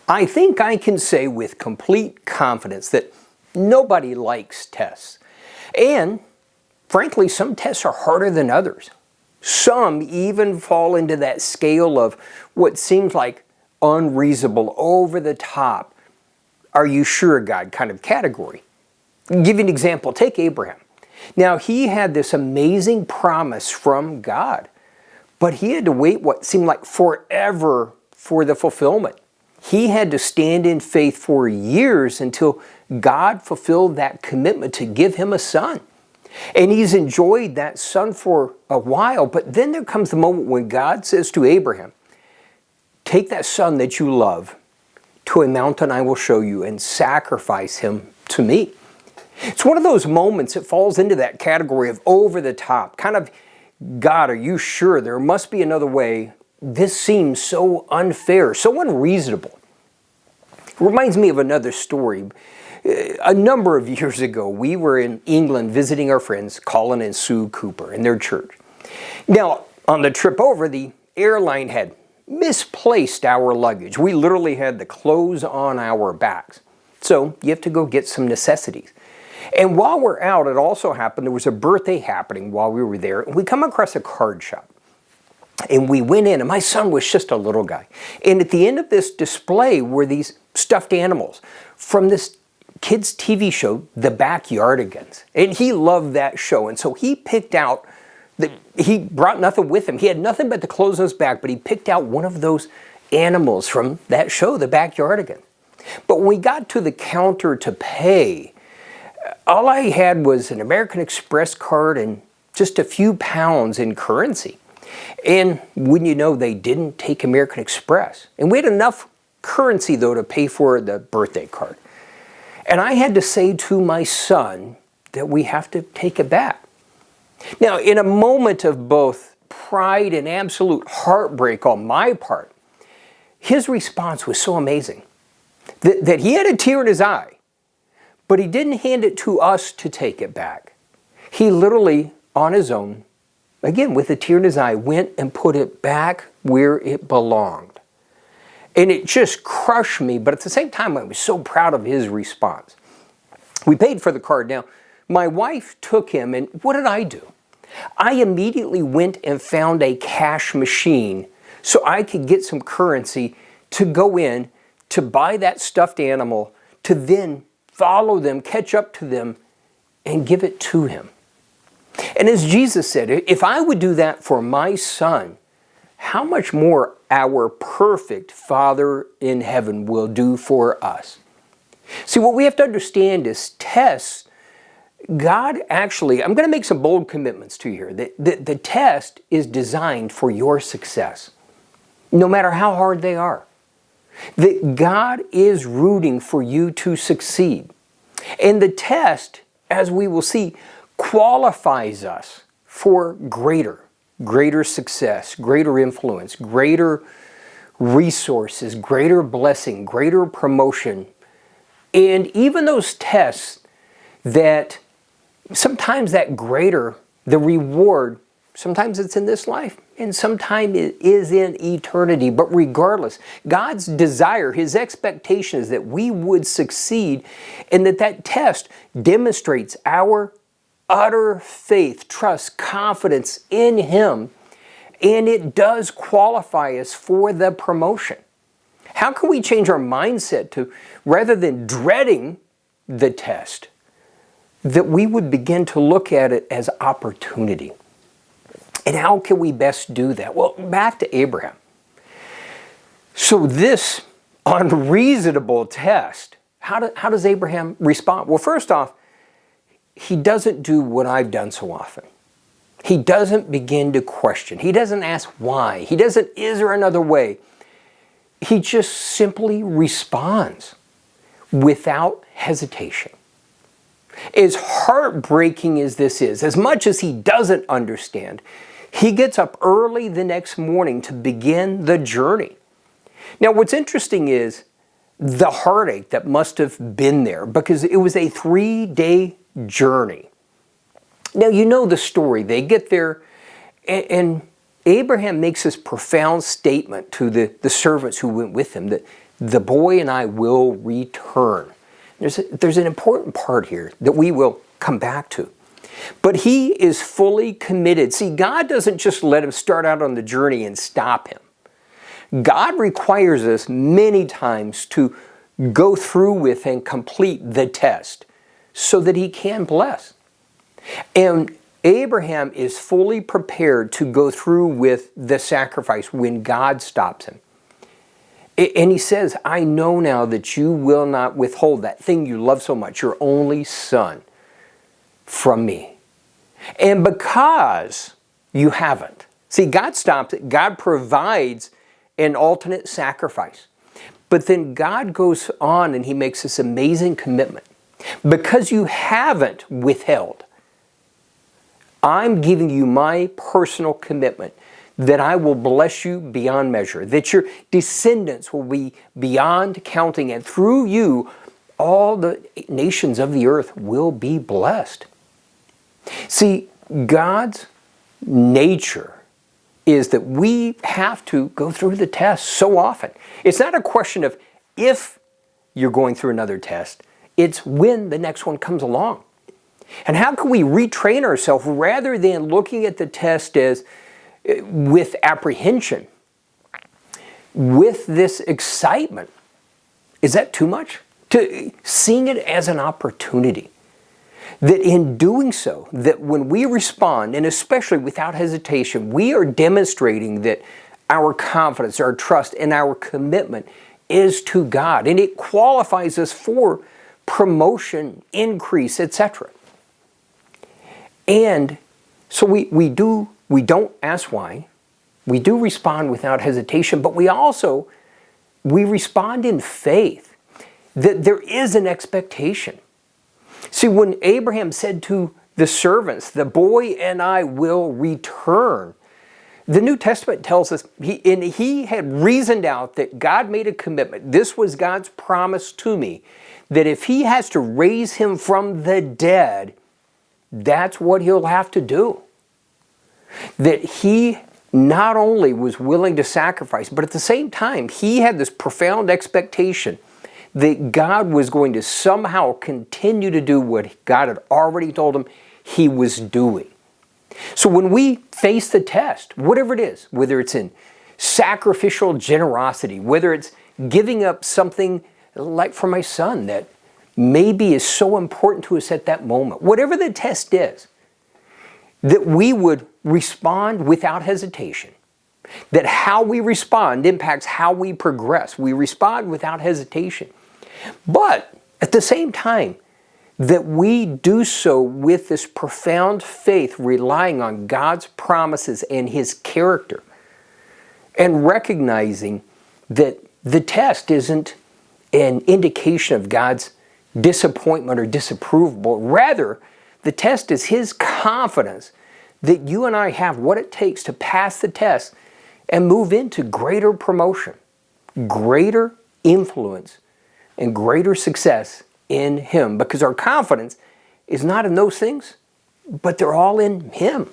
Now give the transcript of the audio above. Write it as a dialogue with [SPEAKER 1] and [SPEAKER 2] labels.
[SPEAKER 1] I think I can say with complete confidence that nobody likes tests. And frankly, some tests are harder than others. Some even fall into that scale of what seems like unreasonable, over the top, are you sure, God kind of category. I'll give you an example. Take Abraham. Now, he had this amazing promise from God, but he had to wait what seemed like forever for the fulfillment. He had to stand in faith for years until God fulfilled that commitment to give him a son. And he's enjoyed that son for a while, but then there comes the moment when God says to Abraham, take that son that you love to a mountain I will show you and sacrifice him to me. It's one of those moments that falls into that category of over the top, kind of, God, are you sure? There must be another way. This seems so unfair, so unreasonable. It reminds me of another story. A number of years ago, we were in England visiting our friends Colin and Sue Cooper in their church. Now, on the trip over, the airline had misplaced our luggage. We literally had the clothes on our backs. So you have to go get some necessities. And while we're out, it also happened, there was a birthday happening while we were there. And we come across a card shop. And we went in, and my son was just a little guy. And at the end of this display were these stuffed animals from this kids' TV show, The Backyardigans. And he loved that show. And so he picked out, he brought nothing with him. He had nothing but the clothes on his back, but he picked out one of those animals from that show, The Backyardigans. But when we got to the counter to pay, all I had was an American Express card and just a few pounds in currency. And wouldn't you know, they didn't take American Express. And we had enough currency, though, to pay for the birthday card. And I had to say to my son that we have to take it back. Now, in a moment of both pride and absolute heartbreak on my part, his response was so amazing that he had a tear in his eye. But he didn't hand it to us to take it back. He literally, on his own, again with a tear in his eye, went and put it back where it belonged. And it just crushed me, but at the same time, I was so proud of his response. We paid for the card. Now, my wife took him, and what did I do? I immediately went and found a cash machine so I could get some currency to go in, to buy that stuffed animal, to then follow them, catch up to them, and give it to him. And as Jesus said, if I would do that for my son, how much more our perfect Father in heaven will do for us. See, what we have to understand is tests, God actually, I'm going to make some bold commitments to you here. The test is designed for your success, no matter how hard they are. That God is rooting for you to succeed. And the test, as we will see, qualifies us for greater success, greater influence, greater resources, greater blessing, greater promotion. And even those tests that sometimes that greater, the reward, sometimes it's in this life and sometimes it is in eternity. But regardless, God's desire, His expectation is that we would succeed and that test demonstrates our utter faith, trust, confidence in Him, and it does qualify us for the promotion. How can we change our mindset to, rather than dreading the test, that we would begin to look at it as opportunity? And how can we best do that? Well, back to Abraham. So this unreasonable test, how does Abraham respond? Well, first off, he doesn't do what I've done so often. He doesn't begin to question. He doesn't ask why. He doesn't, is there another way? He just simply responds without hesitation. As heartbreaking as this is, as much as he doesn't understand, he gets up early the next morning to begin the journey. Now, what's interesting is the heartache that must have been there, because it was a 3-day journey. Now, you know the story. They get there, and Abraham makes this profound statement to the servants who went with him that the boy and I will return. There's an important part here that we will come back to. But he is fully committed. See, God doesn't just let him start out on the journey and stop him. God requires us many times to go through with and complete the test so that he can bless. And Abraham is fully prepared to go through with the sacrifice when God stops him. And he says, I know now that you will not withhold that thing you love so much, your only son, from me. And because you haven't. See, God stops it. God provides an alternate sacrifice. But then God goes on and he makes this amazing commitment. Because you haven't withheld, I'm giving you my personal commitment that I will bless you beyond measure, that your descendants will be beyond counting, and through you, all the nations of the earth will be blessed. See, God's nature is that we have to go through the test so often. It's not a question of if you're going through another test, it's when the next one comes along. And how can we retrain ourselves rather than looking at the test as with apprehension, with this excitement? Is that too much? To seeing it as an opportunity. That in doing so, that when we respond, and especially without hesitation, we are demonstrating that our confidence, our trust, and our commitment is to God. And it qualifies us for promotion, increase, etc. And so we don't ask why. We do respond without hesitation, but we respond in faith that there is an expectation. See, when Abraham said to the servants, the boy and I will return, the New Testament tells us he had reasoned out that God made a commitment. This was God's promise to me, that if he has to raise him from the dead, that's what he'll have to do. That he not only was willing to sacrifice, but at the same time, he had this profound expectation that God was going to somehow continue to do what God had already told him he was doing. So when we face the test, whatever it is, whether it's in sacrificial generosity, whether it's giving up something like for my son that maybe is so important to us at that moment, whatever the test is, that we would respond without hesitation. That how we respond impacts how we progress. We respond without hesitation. But at the same time, that we do so with this profound faith, relying on God's promises and his character, and recognizing that the test isn't an indication of God's disappointment or disapproval, but rather the test is his confidence that you and I have what it takes to pass the test and move into greater promotion, greater influence, and greater success in him. Because our confidence is not in those things, but they're all in him.